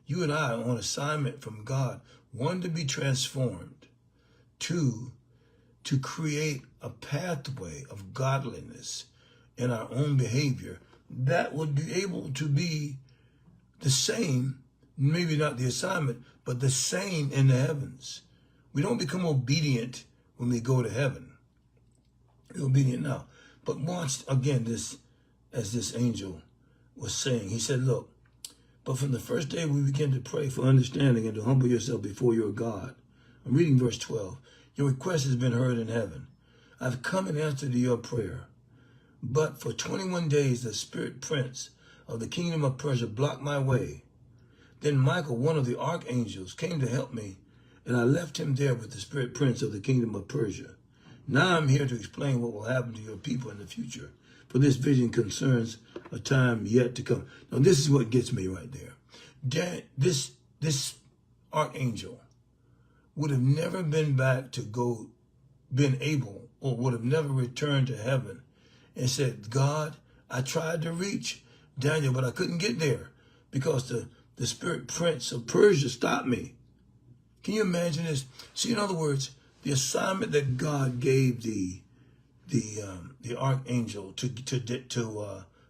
You and I are on assignment from God. One, to be transformed. Two, to create a pathway of godliness in our own behavior that would be able to be the same, maybe not the assignment, but the same in the heavens. We don't become obedient when we go to heaven. We're obedient now. But watch again this, as this angel was saying. He said, look, but from the first day we begin to pray for understanding and to humble yourself before your God. I'm reading verse 12. Your request has been heard in heaven. I've come in answer to your prayer. But for 21 days the spirit prince of the kingdom of Persia blocked my way. Then Michael, one of the archangels, came to help me, and I left him there with the spirit prince of the kingdom of Persia. Now I'm here to explain what will happen to your people in the future, for this vision concerns a time yet to come. Now this is what gets me right there. This archangel would have never been able, or would have never returned to heaven and said, God, I tried to reach Daniel, but I couldn't get there because the spirit prince of Persia stopped me. Can you imagine this? See, in other words, the assignment that God gave the archangel to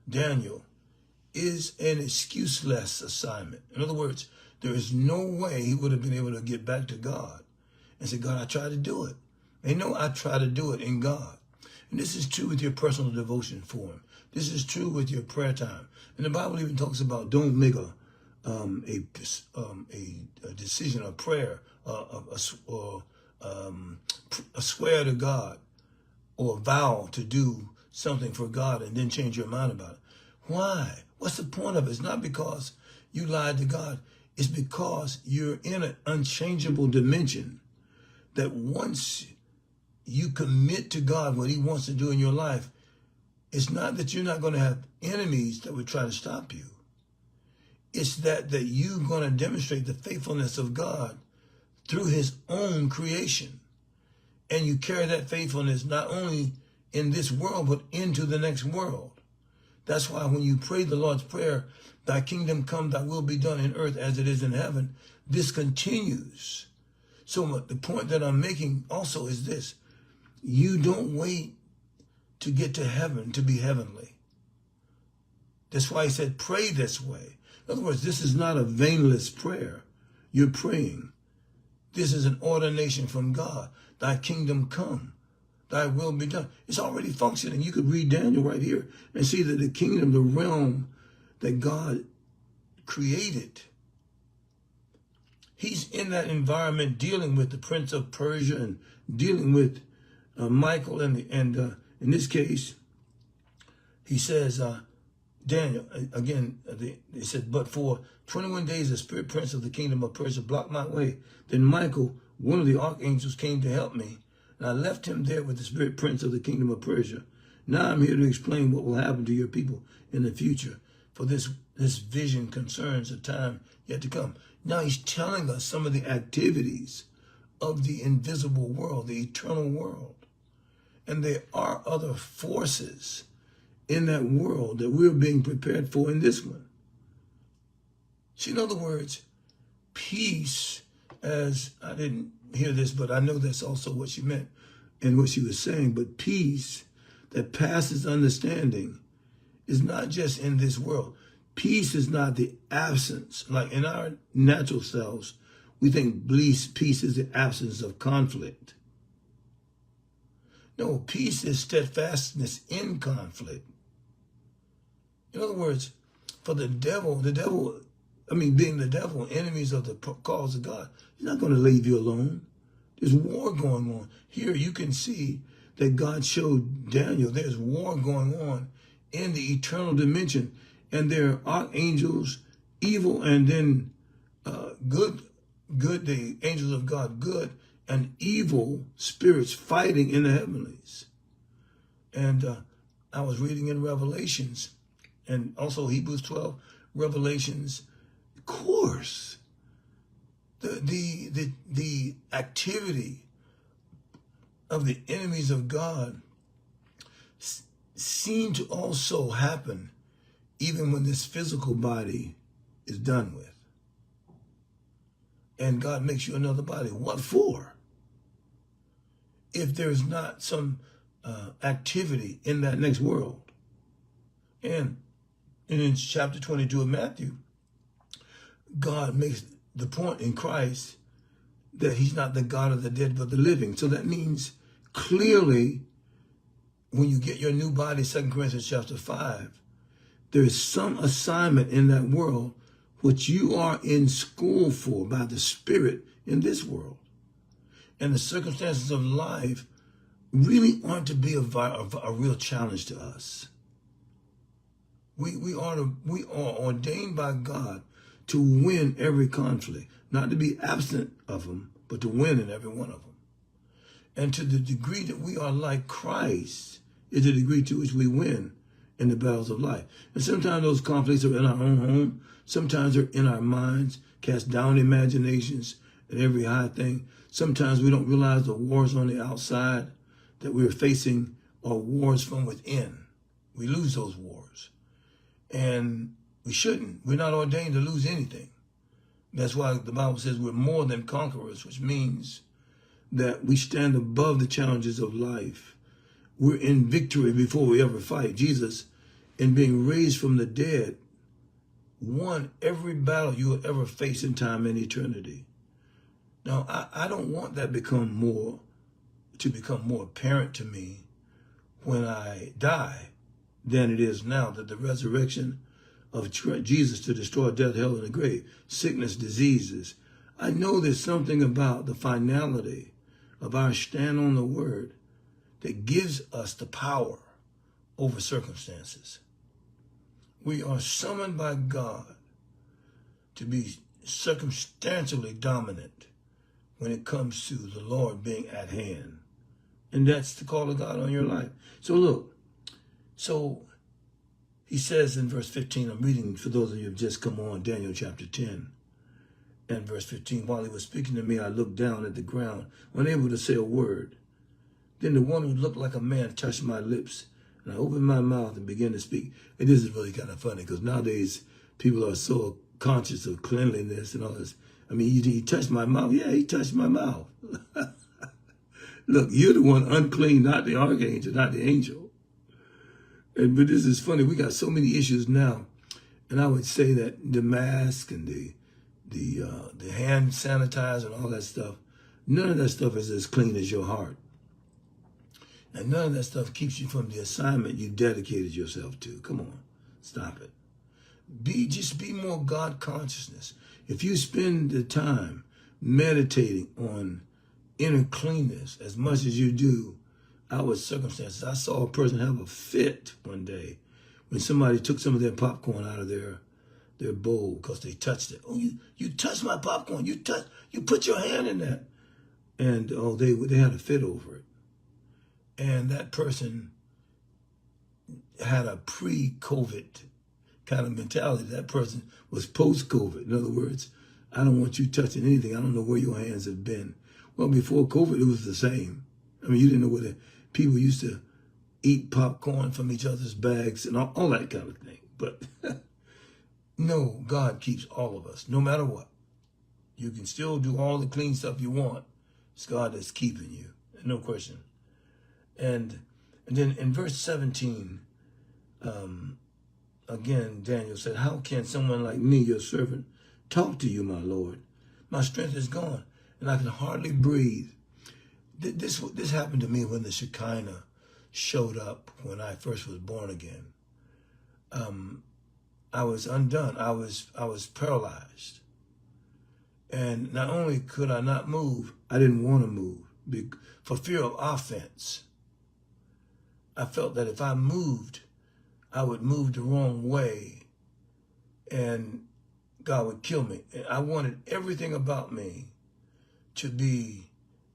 Daniel is an excuseless assignment. In other words, there is no way he would have been able to get back to God and say, God, I tried to do it. They know I try to do it in God. And this is true with your personal devotion for him. This is true with your prayer time. And the Bible even talks about don't make a decision, a prayer, a swear to God or a vow to do something for God and then change your mind about it. Why? What's the point of it? It's not because you lied to God. It's because you're in an unchangeable dimension that once you commit to God what he wants to do in your life, it's not that you're not going to have enemies that would try to stop you. It's that you're going to demonstrate the faithfulness of God through his own creation. And you carry that faithfulness not only in this world, but into the next world. That's why when you pray the Lord's Prayer, thy kingdom come, thy will be done in earth as it is in heaven, this continues. So the point that I'm making also is this. You don't wait to get to heaven to be heavenly. That's why he said, pray this way. In other words, this is not a vainless prayer. You're praying. This is an ordination from God. Thy kingdom come. Thy will be done. It's already functioning. You could read Daniel right here and see that the kingdom, the realm that God created, he's in that environment dealing with the prince of Persia and dealing with Michael. And in this case, he says, Daniel, again, he said, but for 21 days, the spirit prince of the kingdom of Persia blocked my way. Then Michael, one of the archangels, came to help me, and I left him there with the spirit prince of the kingdom of Persia. Now I'm here to explain what will happen to your people in the future, for this vision concerns a time yet to come. Now he's telling us some of the activities of the invisible world, the eternal world. And there are other forces in that world that we're being prepared for in this one. See, in other words, peace, as I didn't hear this, but I know that's also what she meant and what she was saying, but peace that passes understanding is not just in this world. Peace is not the absence. Like in our natural selves, we think peace is the absence of conflict. No, peace is steadfastness in conflict. In other words, for the devil, being the devil, enemies of the cause of God, he's not going to leave you alone. There's war going on. Here you can see that God showed Daniel there's war going on in the eternal dimension. And there are archangels, evil, and then good, the angels of God, good, and evil spirits fighting in the heavenlies. And I was reading in Revelations, and also Hebrews 12, Revelations, of course, the activity of the enemies of God seem to also happen even when this physical body is done with. and God makes you another body. What for? If there's not some activity in that next world. And in chapter 22 of Matthew, God makes the point in Christ that he's not the God of the dead, but the living. So that means clearly when you get your new body, 2 Corinthians chapter 5, there is some assignment in that world which you are in school for by the Spirit in this world. And the circumstances of life really aren't to be a real challenge to us. We are ordained by God to win every conflict, not to be absent of them, but to win in every one of them. And to the degree that we are like Christ is the degree to which we win in the battles of life. And sometimes those conflicts are in our own home. Sometimes they're in our minds, cast down imaginations and every high thing. Sometimes we don't realize the wars on the outside that we're facing are wars from within. We lose those wars. And we shouldn't. We're not ordained to lose anything. That's why the Bible says we're more than conquerors, which means that we stand above the challenges of life. We're in victory before we ever fight. Jesus, in being raised from the dead, won every battle you will ever face in time and eternity. Now, I don't want that to become more apparent to me when I die than it is now, that the resurrection of Jesus to destroy death, hell, and the grave, sickness, diseases. I know there's something about the finality of our stand on the word that gives us the power over circumstances. We are summoned by God to be circumstantially dominant when it comes to the Lord being at hand. And that's the call of God on your life. So look, he says in verse 15, I'm reading for those of you who have just come on, Daniel chapter 10 and verse 15. While he was speaking to me, I looked down at the ground, unable to say a word. Then the one who looked like a man touched my lips, and I opened my mouth and began to speak. And this is really kind of funny because nowadays people are so conscious of cleanliness and all this. I mean, he touched my mouth. Yeah, he touched my mouth. Look, you're the one unclean, not the archangel, not the angel. But this is funny. We got so many issues now. And I would say that the mask and the hand sanitizer and all that stuff, none of that stuff is as clean as your heart. And none of that stuff keeps you from the assignment you dedicated yourself to. Come on, stop it. Just be more God consciousness. If you spend the time meditating on inner cleanness as much as you do outward circumstances. I saw a person have a fit one day when somebody took some of their popcorn out of their bowl because they touched it. Oh, you touched my popcorn. You put your hand in that. And they had a fit over it. And that person had a pre-COVID kind of mentality. That person was post-COVID. In other words, I don't want you touching anything. I don't know where your hands have been. Well, before COVID, it was the same. I mean, you didn't know where people used to eat popcorn from each other's bags and all that kind of thing. But no, God keeps all of us, no matter what. You can still do all the clean stuff you want. It's God that's keeping you, no question. And then in verse 17, again, Daniel said, how can someone like me, your servant, talk to you, my Lord? My strength is gone, and I can hardly breathe. This happened to me when the Shekinah showed up when I first was born again. I was undone. I was paralyzed. And not only could I not move, I didn't want to move for fear of offense. I felt that if I moved, I would move the wrong way and God would kill me. And I wanted everything about me to be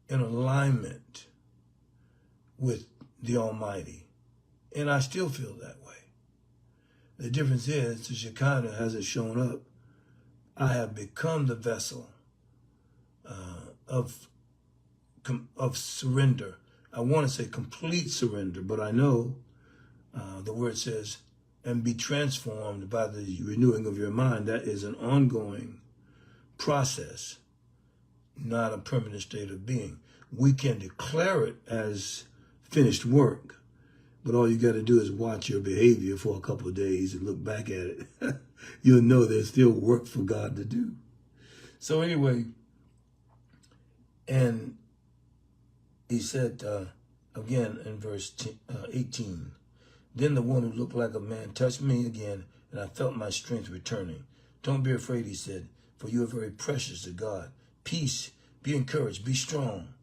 in alignment with the Almighty. And I still feel that way. The difference is the Shekinah hasn't shown up. I have become the vessel of surrender. I want to say complete surrender, but I know the word says, and be transformed by the renewing of your mind. That is an ongoing process not a permanent state of being. We can declare it as finished work, but all you got to do is watch your behavior for a couple of days and look back at it. You'll know there's still work for God to do. So anyway, and he said, again in verse 18, then the one who looked like a man touched me again, and I felt my strength returning. Don't be afraid, he said, for you are very precious to God. Peace, be encouraged, be strong.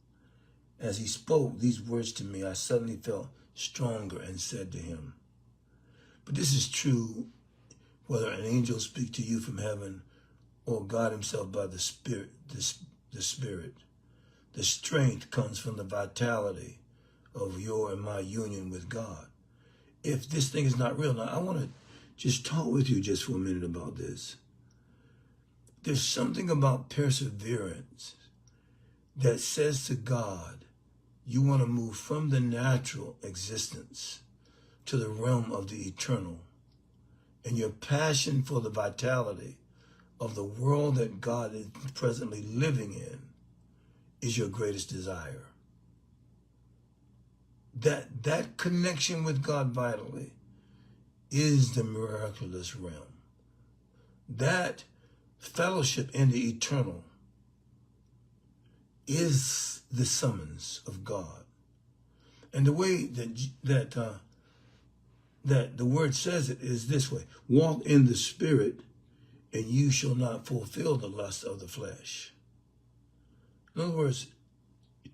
As he spoke these words to me, I suddenly felt stronger and said to him, but this is true whether an angel speak to you from heaven or God himself by the Spirit, the Spirit. The strength comes from the vitality of your and my union with God. If this thing is not real, now I want to just talk with you just for a minute about this. There's something about perseverance that says to God, you want to move from the natural existence to the realm of the eternal. And your passion for the vitality of the world that God is presently living in is your greatest desire. That connection with God vitally is the miraculous realm. That fellowship in the eternal is the summons of God. And the way that the word says it is this way: walk in the Spirit, and you shall not fulfill the lust of the flesh. In other words,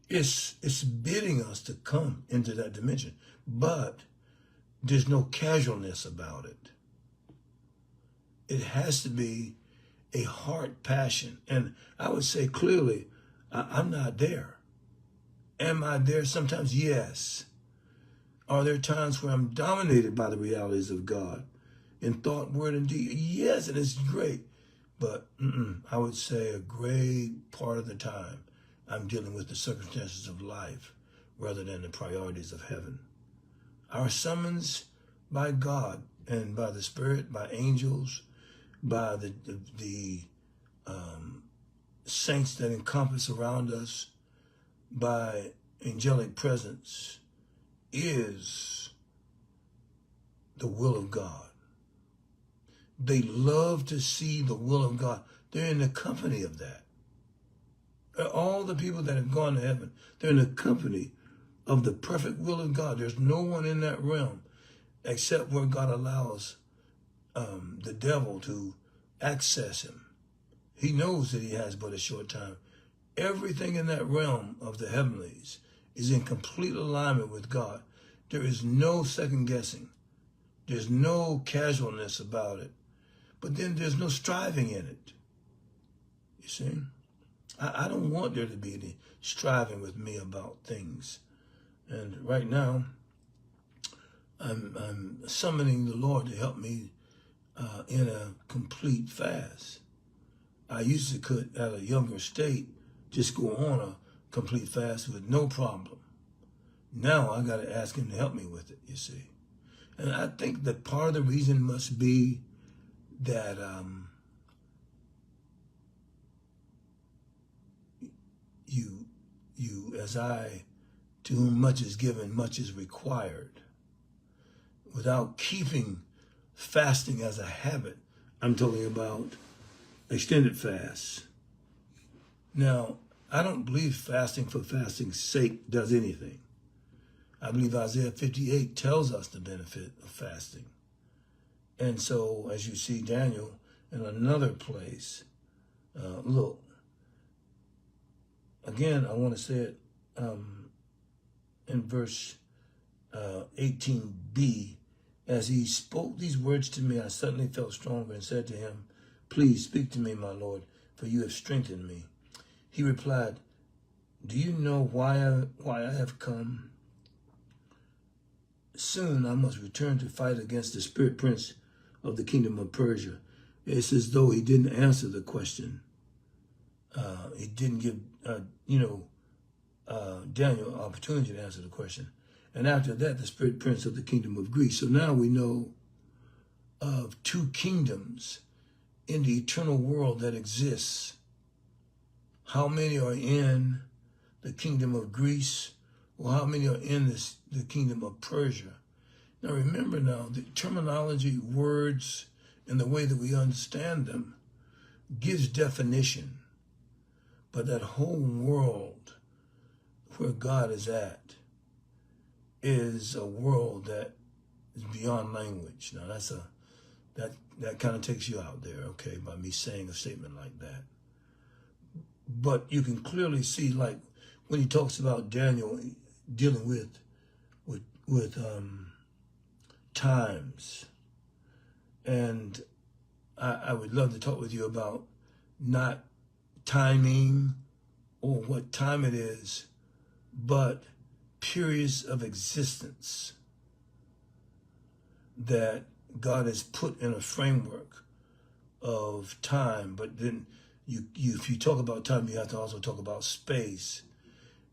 it's bidding us to come into that dimension, but there's no casualness about it. It has to be a heart passion. And I would say clearly, I'm not there. Am I there sometimes? Yes. Are there times where I'm dominated by the realities of God in thought, word, and deed? Yes, and it's great. But I would say a great part of the time, I'm dealing with the circumstances of life rather than the priorities of heaven. Our summons by God and by the Spirit, by angels, by the saints that encompass around us, by angelic presence, is the will of God. They love to see the will of God. They're in the company of that. All the people that have gone to heaven, they're in the company of the perfect will of God. There's no one in that realm except where God allows the devil to access him. He knows that he has but a short time. Everything in that realm of the heavenlies is in complete alignment with God. There is no second guessing. There's no casualness about it. But then there's no striving in it. You see? I don't want there to be any striving with me about things. And right now, I'm summoning the Lord to help me in a complete fast. I used to could, at a younger state, just go on a complete fast with no problem. Now I got to ask him to help me with it, you see. And I think that part of the reason must be that you, as I, to whom much is given, much is required. Without keeping fasting as a habit, I'm talking about extended fasts. Now, I don't believe fasting for fasting's sake does anything. I believe Isaiah 58 tells us the benefit of fasting. And so, as you see Daniel in another place, look, again, I want to say it in verse 18b, as he spoke these words to me, I suddenly felt stronger and said to him, please speak to me, my Lord, for you have strengthened me. He replied, do you know why I have come? Soon I must return to fight against the spirit prince of the kingdom of Persia. It's as though he didn't answer the question. He didn't give, Daniel an opportunity to answer the question. And after that, the spirit prince of the kingdom of Greece. So now we know of two kingdoms in the eternal world that exists How many are in the kingdom of Greece? Or how many are in the kingdom of Persia? Now remember now, the terminology, words, and the way that we understand them gives definition. But that whole world where God is at is a world that is beyond language. Now that kind of takes you out there, okay, by me saying a statement like that. But you can clearly see, like when he talks about Daniel dealing with times, and I would love to talk with you about not timing or what time it is, but periods of existence that God has put in a framework of time. But then if you talk about time, you have to also talk about space.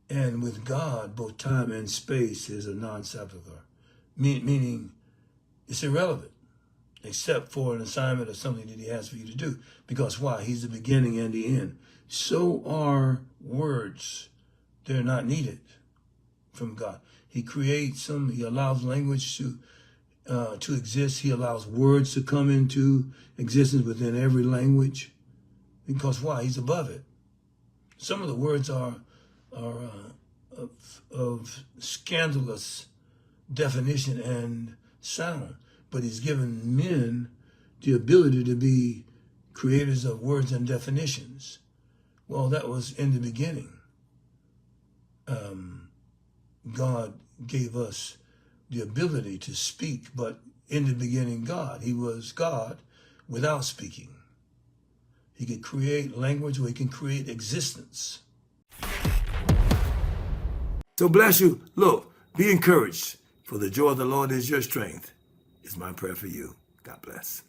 And with God, both time and space is a non sequitur, meaning it's irrelevant, except for an assignment or something that he has for you to do. Because why? He's the beginning and the end. So are words. They're not needed from God. He creates them. He allows language to exist. He allows words to come into existence within every language. Because why? He's above it. Some of the words are of scandalous definition and sound, but he's given men the ability to be creators of words and definitions. Well, that was in the beginning. God gave us the ability to speak, but in the beginning, God. He was God without speaking. He could create language, or he can create existence. So bless you. Look, be encouraged. For the joy of the Lord is your strength, is my prayer for you. God bless.